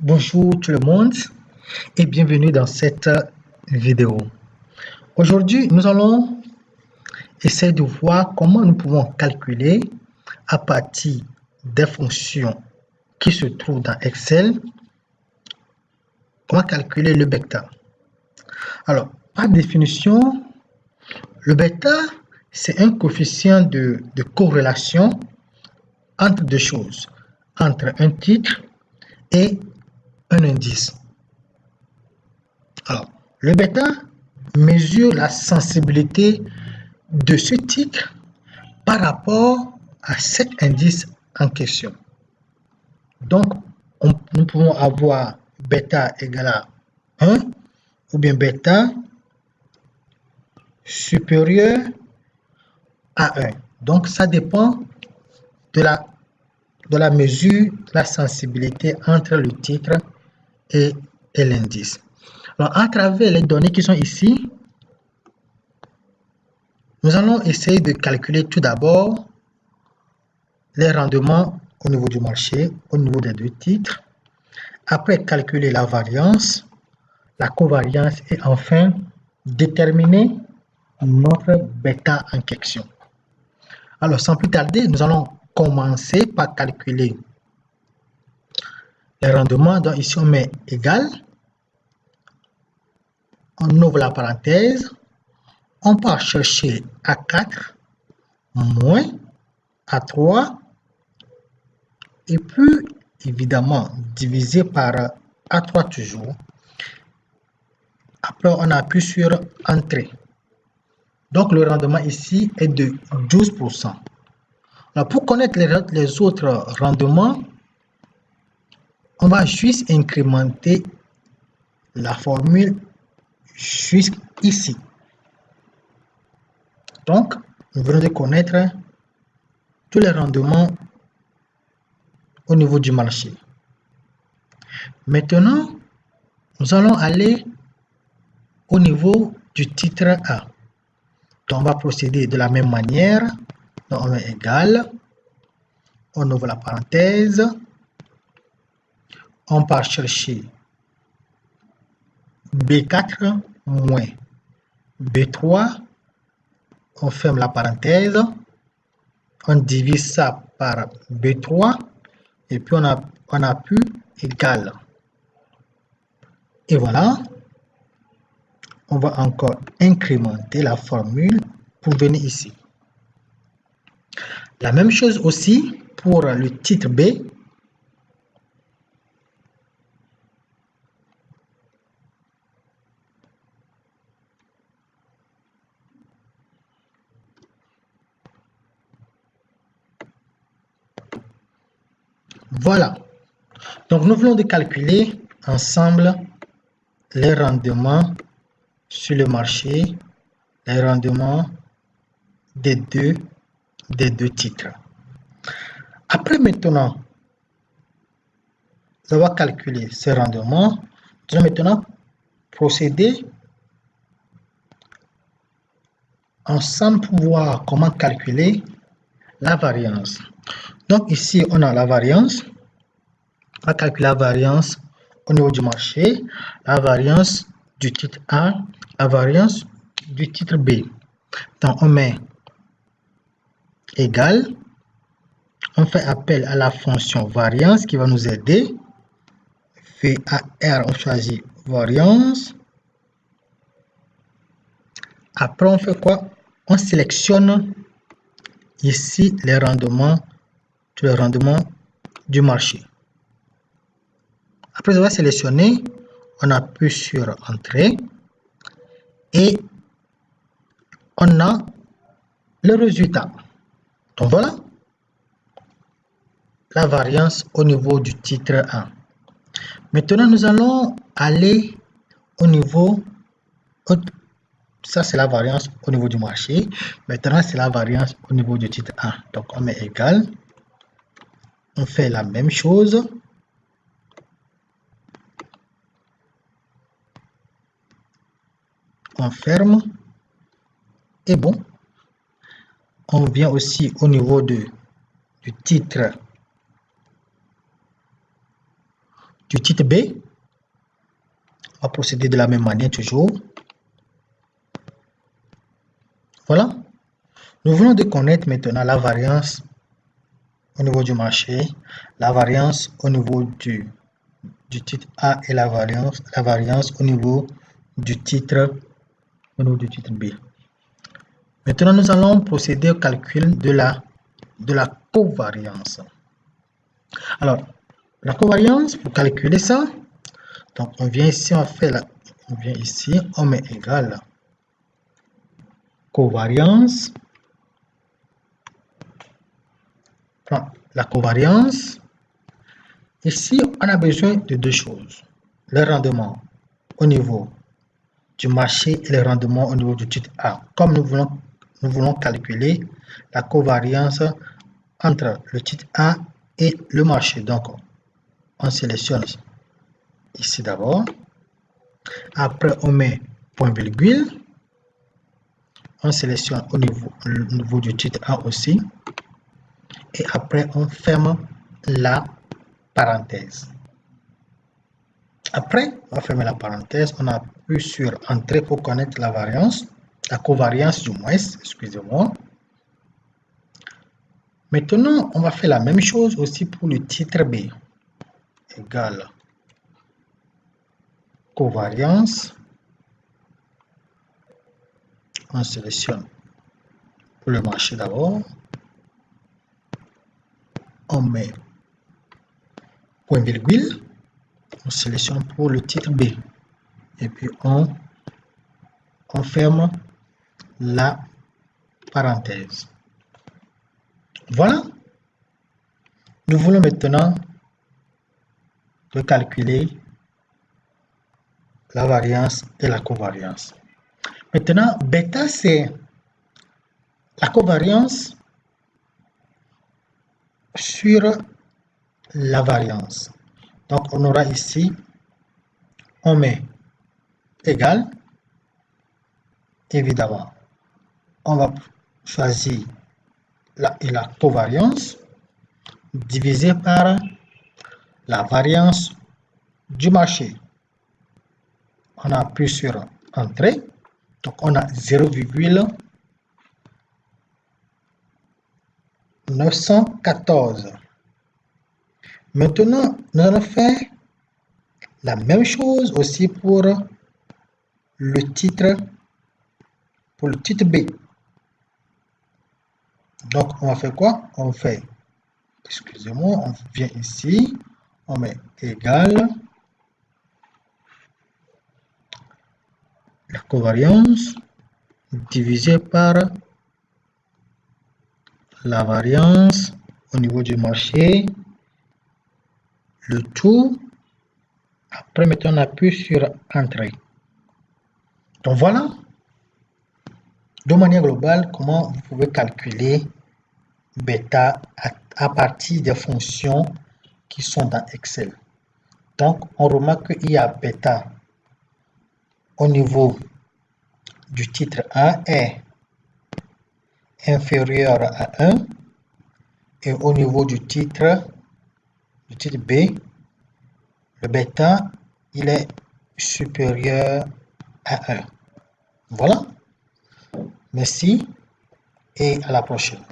Bonjour tout le monde et bienvenue dans cette vidéo. Aujourd'hui, nous allons essayer de voir comment nous pouvons calculer à partir des fonctions qui se trouvent dans Excel, comment calculer le bêta. Alors, par définition, le bêta, c'est un coefficient de corrélation entre deux choses, entre un titre et un indice. Alors, le bêta mesure la sensibilité de ce titre par rapport à cet indice en question. Donc, nous pouvons avoir bêta égale à 1 ou bien bêta supérieur à 1. Donc, ça dépend de la mesure de la sensibilité entre le titre et l'indice. Alors, à travers les données qui sont ici, nous allons essayer de calculer tout d'abord les rendements au niveau du marché, au niveau des deux titres. Après, calculer la variance, la covariance et enfin déterminer notre bêta en question. Alors, sans plus tarder, nous allons commencer par calculer les rendements. Donc, ici, on met égal. On ouvre la parenthèse. On part chercher A4 moins A3 et puis, évidemment, diviser par A3 toujours. Après, on appuie sur Entrée. Donc, le rendement ici est de 12%. Alors, pour connaître les autres rendements, on va juste incrémenter la formule jusqu'ici. Donc, nous venons de connaître tous les rendements au niveau du marché. Maintenant, nous allons aller au niveau du titre A. Donc, on va procéder de la même manière. Donc, on met égal. On ouvre la parenthèse. On part chercher B4 moins B3. On ferme la parenthèse. On divise ça par B3. Et puis, on appuie égal. Et voilà. On va encore incrémenter la formule pour venir ici. La même chose aussi pour le titre B. Voilà. Donc, nous venons de calculer ensemble les rendements sur le marché, les rendements des deux titres. Après maintenant avoir calculé ces rendements, nous allons maintenant procéder ensemble pour voir comment calculer la variance. Donc ici, on a la variance. On va calculer la variance au niveau du marché, la variance du titre A, la variance du titre B. Donc on met égal. On fait appel à la fonction variance qui va nous aider. VAR, on choisit variance. Après, on fait quoi? On sélectionne ici les rendements, tous les rendements du marché. Après avoir sélectionné, on appuie sur Entrée et on a le résultat. Donc voilà la variance au niveau du titre 1. Maintenant, nous allons aller au niveau, ça c'est la variance au niveau du marché. Maintenant, c'est la variance au niveau du titre 1. Donc, on met égal. On fait la même chose. On ferme. Et bon, on vient aussi au niveau du titre du titre B. On va procéder de la même manière toujours. Voilà. Nous voulons de connaître maintenant la variance au niveau du marché, la variance au niveau du titre A et la variance au niveau du titre B. Maintenant, nous allons procéder au calcul de la covariance. Alors, la covariance, pour calculer ça, donc on vient ici, on met égal covariance. La covariance. Ici, on a besoin de deux choses. Le rendement au niveau du marché et le rendement au niveau du titre A. Comme nous voulons calculer la covariance entre le titre A et le marché. Donc, on sélectionne ici d'abord. Après, on met point virgule. On sélectionne au niveau du titre A aussi. Et après, on ferme la parenthèse. Après, on va fermer la parenthèse. On appuie sur Entrée pour connaître la variance. La covariance du moins, excusez-moi. Maintenant, on va faire la même chose aussi pour le titre B. Égal covariance. On sélectionne pour le marché d'abord. On met point virgule. On sélectionne pour le titre B. Et puis on ferme la parenthèse. Voilà. Nous voulons maintenant de calculer la variance et la covariance. Maintenant, bêta, c'est la covariance sur la variance. Donc, on aura ici, on met égal, évidemment, on va choisir la covariance divisé par la variance du marché. On appuie sur Entrée. Donc, on a 0,914. Maintenant, nous allons faire la même chose aussi pour le titre B. Donc, on va faire quoi? On fait, excusez-moi, on vient ici, on met égal la covariance divisé par la variance au niveau du marché, le tout. Après, maintenant, on appuie sur Entrée. Donc, voilà, de manière globale, comment vous pouvez calculer bêta à partir des fonctions qui sont dans Excel. Donc, on remarque qu'il y a bêta au niveau du titre A est inférieur à 1 et au niveau du titre B, le bêta, il est supérieur à 1. Voilà. Merci et à la prochaine.